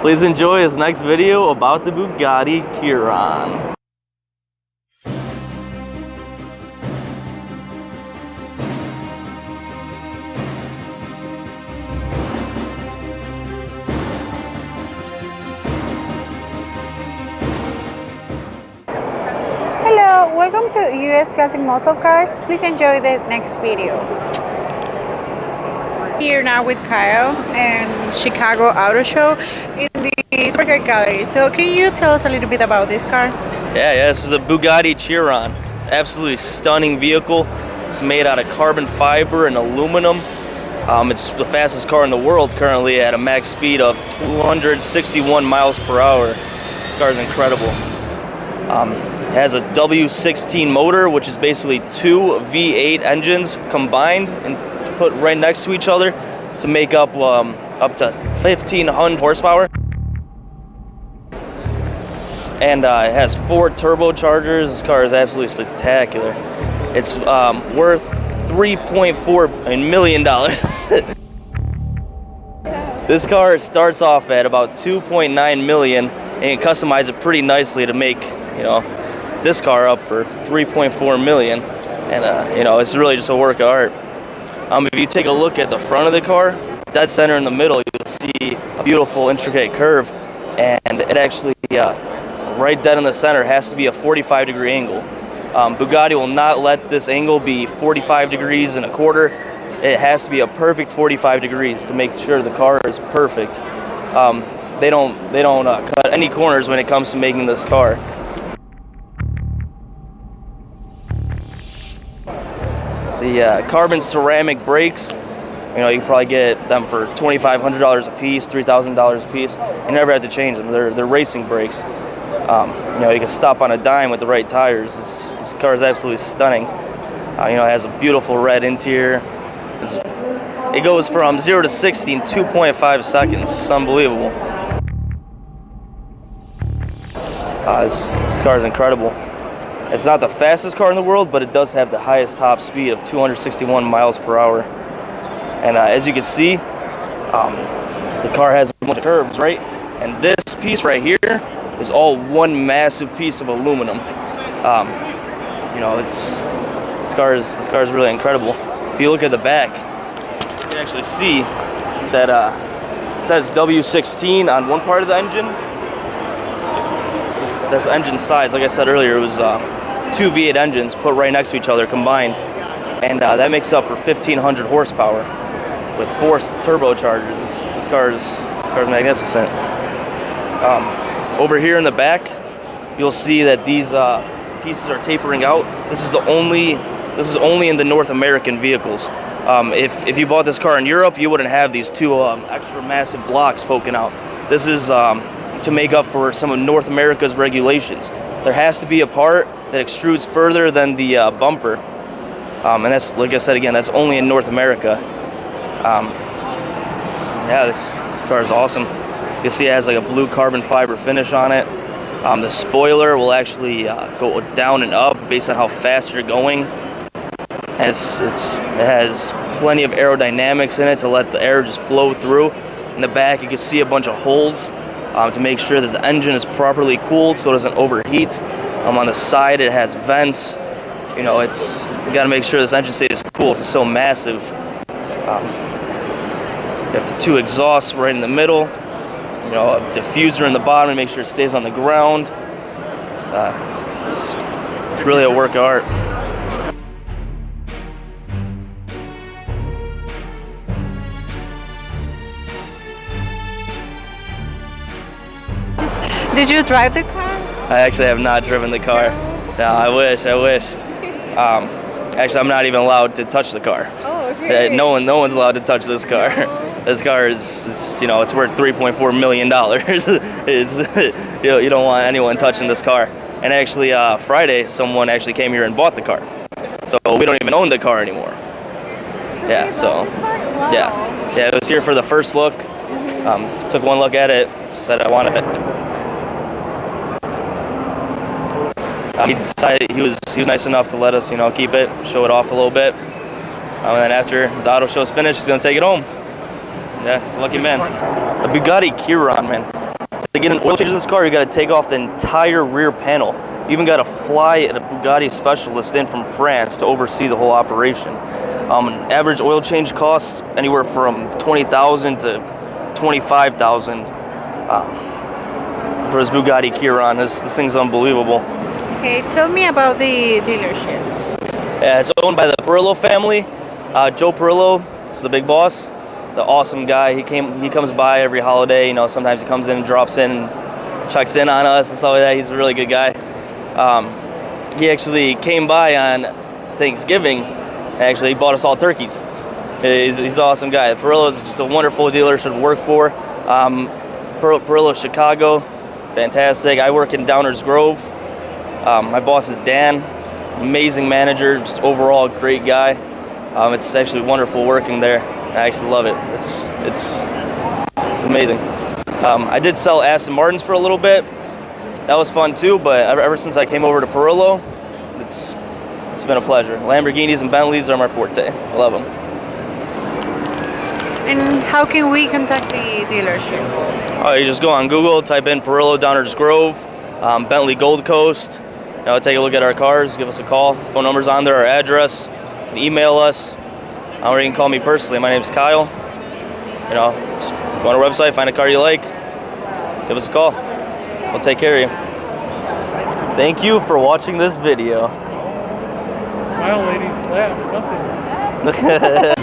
Please enjoy his next video about the Bugatti Chiron. Hello, welcome to USClassicMuscleCars. Please enjoy the next video. Here now with Kyle and Chicago Auto Show in the Supercar Gallery. So can you tell us a little bit about this car? Yeah, this is a Bugatti Chiron. Absolutely stunning vehicle. It's made out of carbon fiber and aluminum. It's the fastest car in the world currently at a max speed of 261 miles per hour. This car is incredible. It has a W16 motor, which is basically two V8 engines combined and put right next to each other to make up to 1,500 horsepower. And it has 4 turbochargers. This car is absolutely spectacular. It's worth $3.4 million. This car starts off at about $2.9 million, and you can customize it pretty nicely to make, this car up for $3.4 million. And it's really just a work of art. If you take a look at the front of the car, dead center in the middle, you'll see a beautiful intricate curve, and it actually right dead in the center has to be a 45-degree angle. Bugatti will not let this angle be 45 degrees and a quarter. It has to be a perfect 45 degrees to make sure the car is perfect. They don't cut any corners when it comes to making this car. The carbon ceramic brakes, you can probably get them for $2,500 a piece, $3,000 a piece. You never have to change them. They're racing brakes. You can stop on a dime with the right tires. This car is absolutely stunning. It has a beautiful red interior. It goes from 0 to 60 in 2.5 seconds. It's unbelievable. This car is incredible. It's not the fastest car in the world, but it does have the highest top speed of 261 miles per hour. And as you can see, the car has a bunch of curves, right? And this piece right here is all one massive piece of aluminum. This car is really incredible. If you look at the back, you can actually see that it says W16 on one part of the engine. That's the engine size. Like I said earlier, it was 2 V8 engines put right next to each other combined, and that makes up for 1,500 horsepower with 4 turbochargers. This car is magnificent. Over here in the back, you'll see that these pieces are tapering out. This is only in the North American vehicles. If you bought this car in Europe, you wouldn't have these 2 extra massive blocks poking out. This is to make up for some of North America's regulations. There has to be a part that extrudes further than the bumper, and that's, like I said again, that's only in North America. This car is awesome. You see it has like a blue carbon fiber finish on it. The spoiler will actually go down and up based on how fast you're going. And it has plenty of aerodynamics in it to let the air just flow through. In the back, you can see a bunch of holes to make sure that the engine is properly cooled so it doesn't overheat. On the side, it has vents. You got to make sure this engine stays cool. It's so massive. You have the 2 exhausts right in the middle. A diffuser in the bottom to make sure it stays on the ground. It's really a work of art. Did you drive the car? I actually have not driven the car. No, I wish. Actually, I'm not even allowed to touch the car. Oh, okay. No one's allowed to touch this car. This car is it's worth $3.4 million. You don't want anyone touching this car. And actually, Friday, someone actually came here and bought the car. So we don't even own the car anymore. Yeah, so, yeah, it was here for the first look. Took one look at it, said I wanted it. He decided he was nice enough to let us, keep it, show it off a little bit. And then after the auto show's finished, he's gonna take it home. Yeah, lucky man. The Bugatti Chiron, man. To get an oil change in this car, you got to take off the entire rear panel. You even got to fly a Bugatti specialist in from France to oversee the whole operation. An average oil change costs anywhere from $20,000 to $25,000 for this Bugatti Chiron. This thing's unbelievable. Okay, tell me about the dealership. Yeah, it's owned by the Perillo family. Joe Perillo is the big boss. The awesome guy. He comes by every holiday. You know, sometimes he comes in and drops in and checks in on us and stuff like that. He's a really good guy. He actually came by on Thanksgiving. Actually, he bought us all turkeys. He's an awesome guy. Perillo is just a wonderful dealership to work for. Perillo, Chicago, fantastic. I work in Downers Grove. My boss is Dan, amazing manager, just overall great guy. It's actually wonderful working there. I actually love it. It's amazing. I did sell Aston Martins for a little bit. That was fun too, but ever since I came over to Perillo, it's been a pleasure. Lamborghinis and Bentleys are my forte. I love them. And how can we contact the dealership? Oh, you just go on Google, type in Perillo Downers Grove, Bentley Gold Coast. You know, take a look at our cars, give us a call. Phone number's on there, our address. You can email us, or you can call me personally. My name's Kyle. You know, just go on our website, find a car you like, give us a call. We'll take care of you. Thank you for watching this video. Smile, ladies, laugh, something.